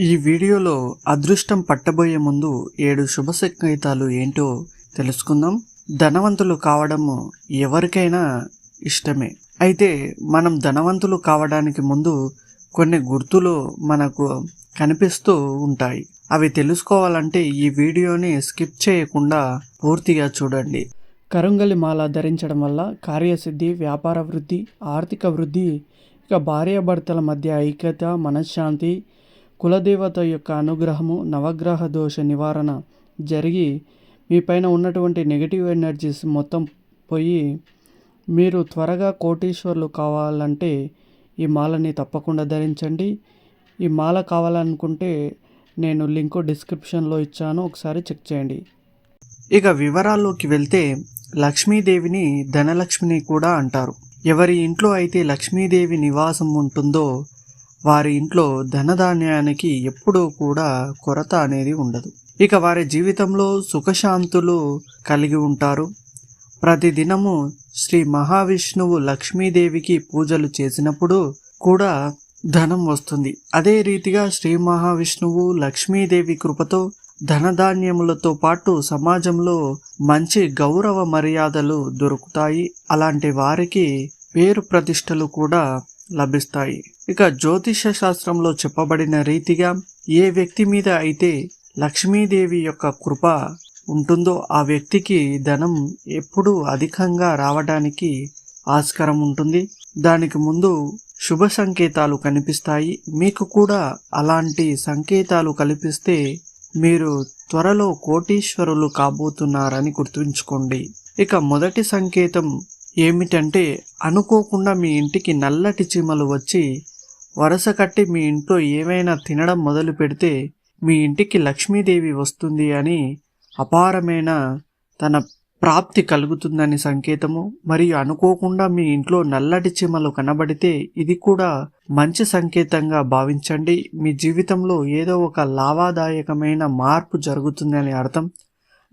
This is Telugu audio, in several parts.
ఈ వీడియోలో అదృష్టం పట్టబోయే ముందు 7 శుభ సంకేతాలు ఏంటో తెలుసుకుందాం. ధనవంతులు కావడము ఎవరికైనా ఇష్టమే. అయితే మనం ధనవంతులు కావడానికి ముందు కొన్ని గుర్తులు మనకు కనిపిస్తూ ఉంటాయి. అవి తెలుసుకోవాలంటే ఈ వీడియోని స్కిప్ చేయకుండా పూర్తిగా చూడండి. కరుంగలి మాల ధరించడం వల్ల కార్యసిద్ధి, వ్యాపార వృద్ధి, ఆర్థిక వృద్ధి, ఇక భార్యాభర్తల మధ్య ఐక్యత, మనశ్శాంతి, కులదేవత యొక్క అనుగ్రహము, నవగ్రహ దోష నివారణ జరిగి మీపైన ఉన్నటువంటి నెగిటివ్ ఎనర్జీస్ మొత్తం పోయి మీరు త్వరగా కోటీశ్వర్లు కావాలంటే ఈ మాలని తప్పకుండా ధరించండి. ఈ మాల కావాలనుకుంటే నేను లింక్ డిస్క్రిప్షన్లో ఇచ్చాను, ఒకసారి చెక్ చేయండి. ఇక వివరాల్లోకి వెళ్తే లక్ష్మీదేవిని ధనలక్ష్మిని కూడా అంటారు. ఎవరి ఇంట్లో అయితే లక్ష్మీదేవి నివాసం ఉంటుందో వారి ఇంట్లో ధనధాన్యానికి ఎప్పుడూ కూడా కొరత అనేది ఉండదు. ఇక వారి జీవితంలో సుఖశాంతులు కలిగి ఉంటారు. ప్రతిదినము శ్రీ మహావిష్ణువు లక్ష్మీదేవికి పూజలు చేసినప్పుడు కూడా ధనం వస్తుంది. అదే రీతిగా శ్రీ మహావిష్ణువు లక్ష్మీదేవి కృపతో ధనధాన్యములతో పాటు సమాజంలో మంచి గౌరవ మర్యాదలు దొరుకుతాయి. అలాంటి వారికి పేరు ప్రతిష్టలు కూడా లభిస్తాయి. ఇక జ్యోతిష శాస్త్రంలో చెప్పబడిన రీతిగా ఏ వ్యక్తి మీద అయితే లక్ష్మీదేవి యొక్క కృప ఉంటుందో ఆ వ్యక్తికి ధనం ఎప్పుడూ అధికంగా రావడానికి ఆస్కారం ఉంటుంది. దానికి ముందు శుభ సంకేతాలు కనిపిస్తాయి. మీకు కూడా అలాంటి సంకేతాలు కనిపిస్తే మీరు త్వరలో కోటీశ్వరులు కాబోతున్నారని గుర్తుంచుకోండి. ఇక మొదటి సంకేతం ఏమిటంటే అనుకోకుండా మీ ఇంటికి నల్లటి చీమలు వచ్చి వరుస కట్టి మీ ఇంట్లో ఏమైనా తినడం మొదలు పెడితే మీ ఇంటికి లక్ష్మీదేవి వస్తుంది అని అపారమైన తన ప్రాప్తి కలుగుతుందని సంకేతము. మరియు అనుకోకుండా మీ ఇంట్లో నల్లటి చీమలు కనబడితే ఇది కూడా మంచి సంకేతంగా భావించండి. మీ జీవితంలో ఏదో ఒక లాభదాయకమైన మార్పు జరుగుతుందని అర్థం.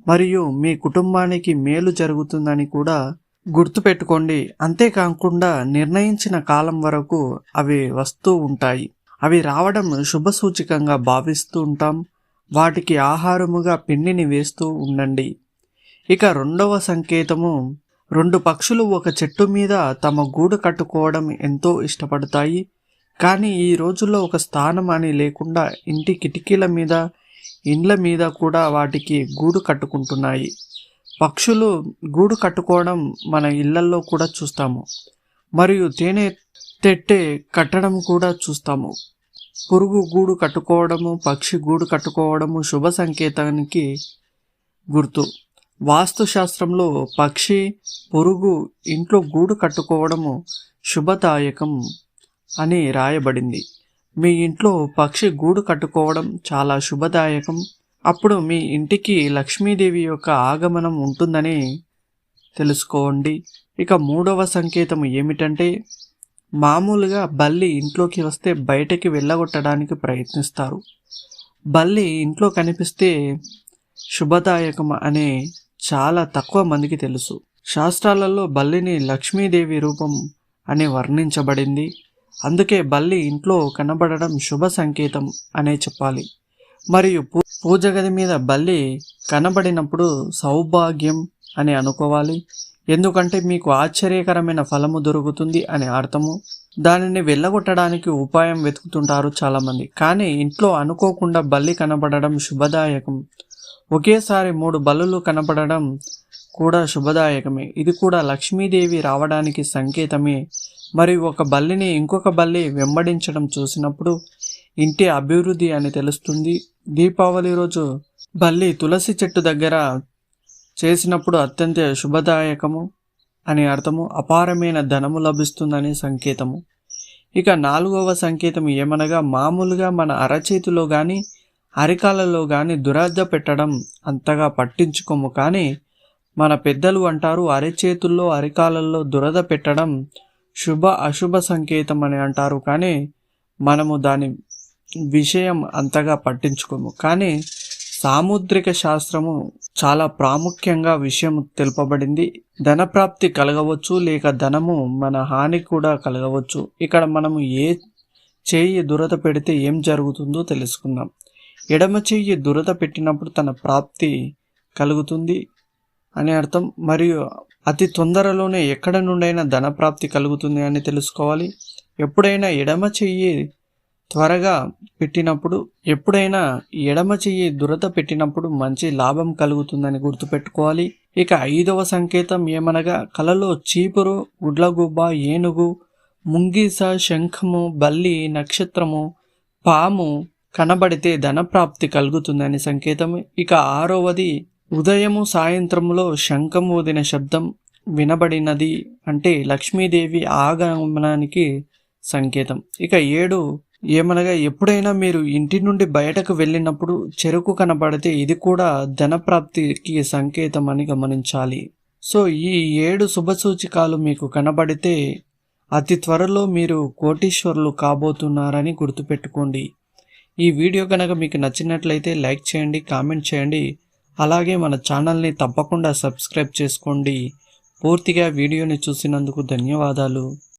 మరియు మీ కుటుంబానికి మేలు జరుగుతుందని కూడా గుర్తుపెట్టుకోండి. అంతేకాకుండా నిర్ణయించిన కాలం వరకు అవి వస్తూ ఉంటాయి. అవి రావడం శుభ సూచికంగా భావిస్తూ ఉంటాం. వాటికి ఆహారముగా పిండిని వేస్తూ ఉండండి. ఇక రెండవ సంకేతము 2 పక్షులు ఒక చెట్టు మీద తమ గూడు కట్టుకోవడం ఎంతో ఇష్టపడతాయి. కానీ ఈ రోజుల్లో ఒక స్థానం అని లేకుండా ఇంటి కిటికీల మీద, ఇండ్ల మీద కూడా వాటికి గూడు కట్టుకుంటున్నాయి. పక్షులు గూడు కట్టుకోవడం మన ఇళ్లల్లో కూడా చూస్తాము. మరియు తేనె తెట్టే కట్టడం కూడా చూస్తాము. పురుగు గూడు కట్టుకోవడము, పక్షి గూడు కట్టుకోవడము శుభ సంకేతానికి గుర్తు. వాస్తుశాస్త్రంలో పక్షి, పురుగు ఇంట్లో గూడు కట్టుకోవడము శుభదాయకం అని రాయబడింది. మీ ఇంట్లో పక్షి గూడు కట్టుకోవడం చాలా శుభదాయకం. అప్పుడు మీ ఇంటికి లక్ష్మీదేవి యొక్క ఆగమనం ఉంటుందని తెలుసుకోండి. ఇక మూడవ సంకేతం ఏమిటంటే మామూలుగా బల్లి ఇంట్లోకి వస్తే బయటకి వెళ్ళగొట్టడానికి ప్రయత్నిస్తారు. బల్లి ఇంట్లో కనిపిస్తే శుభదాయకం అనే చాలా తక్కువ మందికి తెలుసు. శాస్త్రాలలో బల్లిని లక్ష్మీదేవి రూపం అని వర్ణించబడింది. అందుకే బల్లి ఇంట్లో కనబడడం శుభ సంకేతం అనే చెప్పాలి. మరియు పూజ గది మీద బల్లి కనబడినప్పుడు సౌభాగ్యం అని అనుకోవాలి. ఎందుకంటే మీకు ఆశ్చర్యకరమైన ఫలము దొరుకుతుంది అని అర్థము. దానిని వెళ్ళగొట్టడానికి ఉపాయం వెతుకుతుంటారు చాలామంది. కానీ ఇంట్లో అనుకోకుండా బల్లి కనబడడం శుభదాయకం. ఒకేసారి 3 బల్లులు కనబడడం కూడా శుభదాయకమే. ఇది కూడా లక్ష్మీదేవి రావడానికి సంకేతమే. మరియు ఒక బల్లిని ఇంకొక బల్లి వెంబడించడం చూసినప్పుడు ఇంటి అభివృద్ధి అని తెలుస్తుంది. దీపావళి రోజు బల్లి తులసి చెట్టు దగ్గర చేసినప్పుడు అత్యంత శుభదాయకము అని అర్థము. అపారమైన ధనము లభిస్తుందని సంకేతము. ఇక 4వ సంకేతం ఏమనగా మామూలుగా మన అరచేతిలో కానీ అరికాలలో కానీ దురద పెట్టడం అంతగా పట్టించుకోము. కానీ మన పెద్దలు అంటారు అరచేతుల్లో అరికాలలో దురద పెట్టడం శుభ అశుభ సంకేతం అని అంటారు. కానీ మనము దాని విషయం అంతగా పట్టించుకోము. కానీ సాముద్రిక శాస్త్రము చాలా ప్రాముఖ్యంగా విషయం తెలుపబడింది. ధనప్రాప్తి కలగవచ్చు, లేక ధనము మన హాని కూడా కలగవచ్చు. ఇక్కడ మనము ఏ చేయి దురద పెడితే ఏం జరుగుతుందో తెలుసుకుందాం. ఎడమ చెయ్యి దురద పెట్టినప్పుడు తన ప్రాప్తి కలుగుతుంది అని అర్థం, మరియు అతి తొందరలోనే ఎక్కడ నుండైనా ధనప్రాప్తి కలుగుతుంది అని తెలుసుకోవాలి. ఎప్పుడైనా ఎడమ చెయ్యి దురద పెట్టినప్పుడు మంచి లాభం కలుగుతుందని గుర్తుపెట్టుకోవాలి. ఇక 5వ సంకేతం ఏమనగా కలలో చీపురు, గుడ్లగూబ, ఏనుగు, ముంగీస, శంఖము, బల్లి, నక్షత్రము, పాము కనబడితే ధనప్రాప్తి కలుగుతుందని సంకేతం. ఇక 6వది ఉదయము సాయంత్రములో శంఖం ఊదిన శబ్దం వినబడినది అంటే లక్ష్మీదేవి ఆగమనానికి సంకేతం. ఇక 7 ఏమనగా ఎప్పుడైనా మీరు ఇంటి నుండి బయటకు వెళ్ళినప్పుడు చెరుకు కనబడితే ఇది కూడా ధనప్రాప్తికి సంకేతం అని గమనించాలి. సో ఈ 7 శుభసూచికాలు మీకు కనబడితే అతి త్వరలో మీరు కోటీశ్వరులు కాబోతున్నారని గుర్తుపెట్టుకోండి. ఈ వీడియో కనుక మీకు నచ్చినట్లయితే లైక్ చేయండి, కామెంట్ చేయండి. అలాగే మన ఛానల్ని తప్పకుండా సబ్స్క్రైబ్ చేసుకోండి. పూర్తిగా వీడియోని చూసినందుకు ధన్యవాదాలు.